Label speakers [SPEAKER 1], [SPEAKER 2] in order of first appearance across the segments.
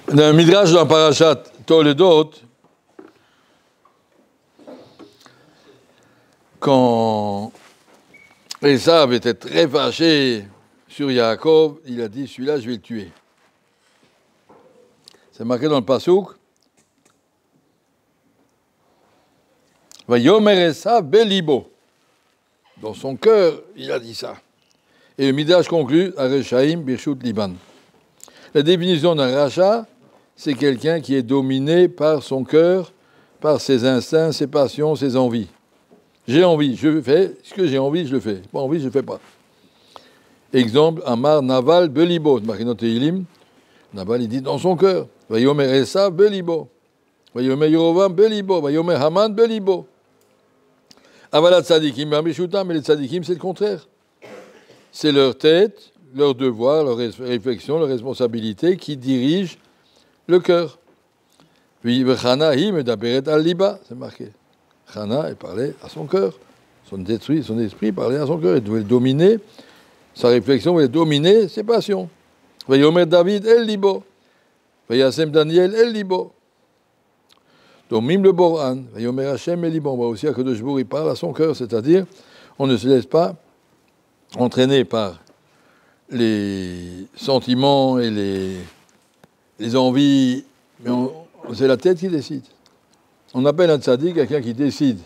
[SPEAKER 1] Dans un midrash dans Parashat Toledot, quand Esav était très fâché sur Yaakov, il a dit, celui-là, je vais le tuer. C'est marqué dans le Passouk. Vayomer Esav belibo. Dans son cœur, il a dit ça. Et le midrash conclut, Areshaim birshut liban. La définition d'un rachat, c'est quelqu'un qui est dominé par son cœur, par ses instincts, ses passions, ses envies. J'ai envie, je fais. Ce que j'ai envie, je le fais. Pas envie, je ne le fais pas. Exemple, Amar Naval Belibo. Naval, il dit dans son cœur. Vayomer Esav Belibo. Vayomer Yerovam Belibo. Vayomer Haman Belibo. Avalat Tzadikim Bamishutam, mais les Tzadikim, c'est le contraire. C'est leur tête, leur devoir, leur réflexion, leur responsabilité qui dirige le cœur. Puis, Chana, Medaberet al-Liba, c'est marqué. Chana, il parlait à son cœur. Son esprit parlait à son cœur. Il devait le dominer. Sa réflexion devait dominer ses passions. Vayomer David el-Libo. Vayasem Daniel el-Libo. Donc, Mim le Boran. Vayomer Hashem el-Libo. On voit aussi à Kadosh Bourg, il parle à son cœur. C'est-à-dire, on ne se laisse pas entraîné par les sentiments et les envies, mais c'est la tête qui décide. On appelle un tzaddik quelqu'un qui décide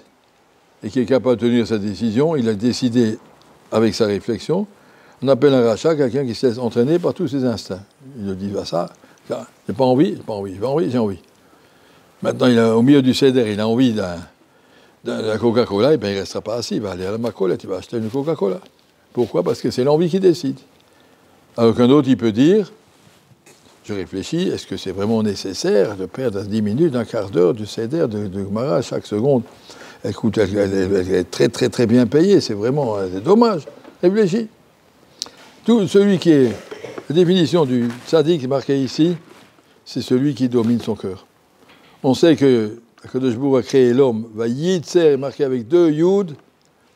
[SPEAKER 1] et qui est capable de tenir sa décision. Il a décidé avec sa réflexion. On appelle un rachat quelqu'un qui se laisse entraîner par tous ses instincts. Il dit, va ça, j'ai pas envie, j'ai envie. Maintenant, au milieu du seder, il a envie de la Coca-Cola, et bien il ne restera pas assis, il va aller à la Macolette, il va acheter une Coca-Cola. Pourquoi ? Parce que c'est l'envie qui décide. Alors qu'un autre, il peut dire, je réfléchis, est-ce que c'est vraiment nécessaire de perdre 10 minutes, un quart d'heure du seder de Gemara chaque seconde ? Elle est très très très bien payée, c'est dommage. Réfléchis. Tout celui qui est, la définition du tzaddik marqué ici, c'est celui qui domine son cœur. On sait que Kadosh Baruch Hu a créé l'homme, va yitzer, marqué avec 2 yud.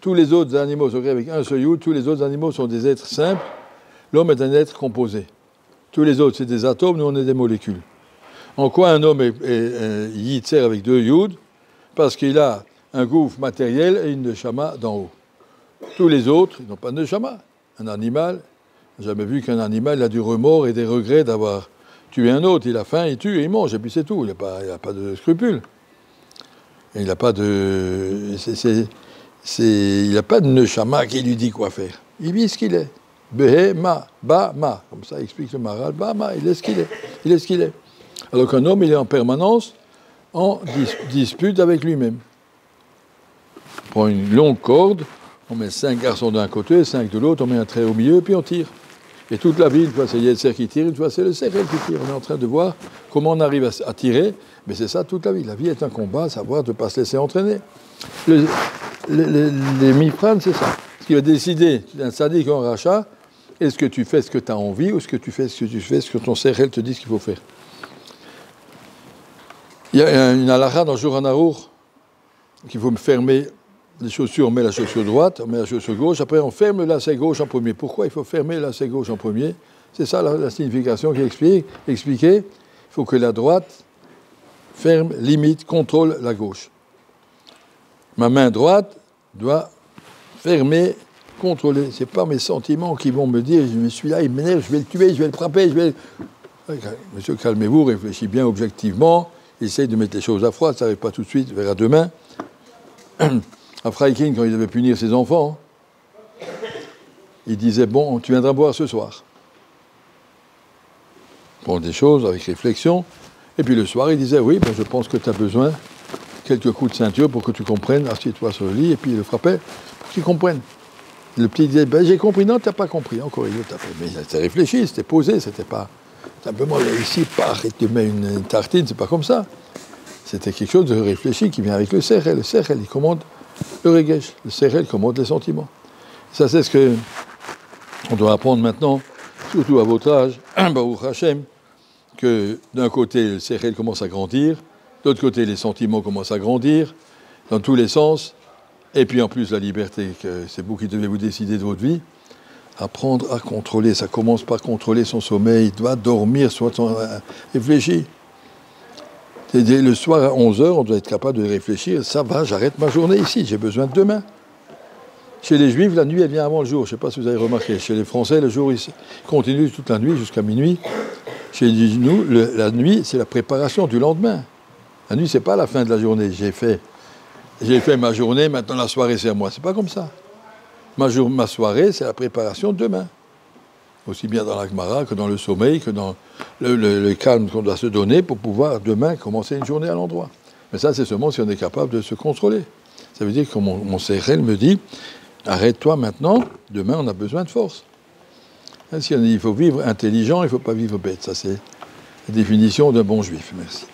[SPEAKER 1] Tous les autres animaux sont créés avec un seul yud. Tous les autres animaux sont des êtres simples. L'homme est un être composé. Tous les autres, c'est des atomes, nous, on est des molécules. En quoi un homme est yitzer avec 2 yud ? Parce qu'il a un gouffre matériel et une neshama d'en haut. Tous les autres, ils n'ont pas de neshama. Un animal, j'ai jamais vu qu'un animal a du remords et des regrets d'avoir tué un autre. Il a faim, il tue et il mange, et puis c'est tout. Il n'a pas de scrupules. Et il n'a pas de... il n'a pas de neshama qui lui dit quoi faire. Il vit ce qu'il est. Behema, ba-ma. Comme ça explique le Maharal. Ba-ma, il est ce qu'il est. Il est ce qu'il est. Alors qu'un homme, il est en permanence en dispute avec lui-même. On prend une longue corde, on met 5 garçons d'un côté, 5 de l'autre, on met un trait au milieu, puis on tire. Et toute la vie, une fois c'est Yetzer qui tire, une fois c'est le Sechel qui tire. On est en train de voir comment on arrive à tirer, mais c'est ça toute la vie. La vie est un combat, savoir de ne pas se laisser entraîner. Les Mifran, c'est ça. Ce qui va décider, un tzaddik ou un rachat, est-ce que tu fais ce que tu as envie ou est-ce que tu fais ce que ton Sechel te dit ce qu'il faut faire. Il y a une halakha dans Shulchan Aruch qu'il faut fermer les chaussures, on met la chaussure droite, on met la chaussure gauche, après on ferme le lacet gauche en premier. Pourquoi il faut fermer le lacet gauche en premier ? C'est ça la signification qui est expliquée. Il faut que la droite ferme, limite, contrôle la gauche. Ma main droite doit fermer, contrôler. Ce n'est pas mes sentiments qui vont me dire, je suis là, il m'énerve, je vais le tuer, je vais le frapper, Monsieur, calmez-vous, réfléchis bien objectivement, essayez de mettre les choses à froid, ça n'arrive pas tout de suite, verra demain. À Freiking, quand il devait punir ses enfants, il disait, bon, tu viendras boire ce soir. Bon, des choses avec réflexion. Et puis le soir, il disait, oui, ben, je pense que tu as besoin quelques coups de ceinture pour que tu comprennes, assieds-toi sur le lit, et puis il le frappait pour qu'il comprenne. Le petit disait, ben, j'ai compris, non, tu n'as pas compris. Encore il t'a fait, mais il s'est réfléchi, c'était posé, c'était pas simplement ici, et tu mets une tartine, c'est pas comme ça. C'était quelque chose de réfléchi qui vient avec le Sechel. Le Sechel, il commande le Regesh. Le Sechel commande les sentiments. Ça, c'est ce qu'on doit apprendre maintenant, surtout à votre âge, Baruch Hashem, que d'un côté, le Sechel commence à grandir, de l'autre côté, les sentiments commencent à grandir, dans tous les sens, et puis en plus, la liberté, que c'est vous qui devez vous décider de votre vie. apprendre à contrôler. Ça commence par contrôler son sommeil. Il doit dormir, soit réfléchir. Le soir à 11h, on doit être capable de réfléchir. Ça va, j'arrête ma journée ici, j'ai besoin de demain. Chez les Juifs, la nuit, elle vient avant le jour. Je ne sais pas si vous avez remarqué. Chez les Français, le jour, il continue toute la nuit jusqu'à minuit. Chez nous, la nuit, c'est la préparation du lendemain. La nuit, ce n'est pas la fin de la journée. J'ai fait ma journée, maintenant la soirée, c'est à moi. Ce n'est pas comme ça. Ma soirée, c'est la préparation de demain. Aussi bien dans la Gemara que dans le sommeil, que dans le calme qu'on doit se donner pour pouvoir demain commencer une journée à l'endroit. Mais ça, c'est seulement si on est capable de se contrôler. Ça veut dire que mon CRL me dit, arrête-toi maintenant, demain on a besoin de force. Si on dit il faut vivre intelligent, il ne faut pas vivre bête. Ça, c'est la définition d'un bon juif. Merci.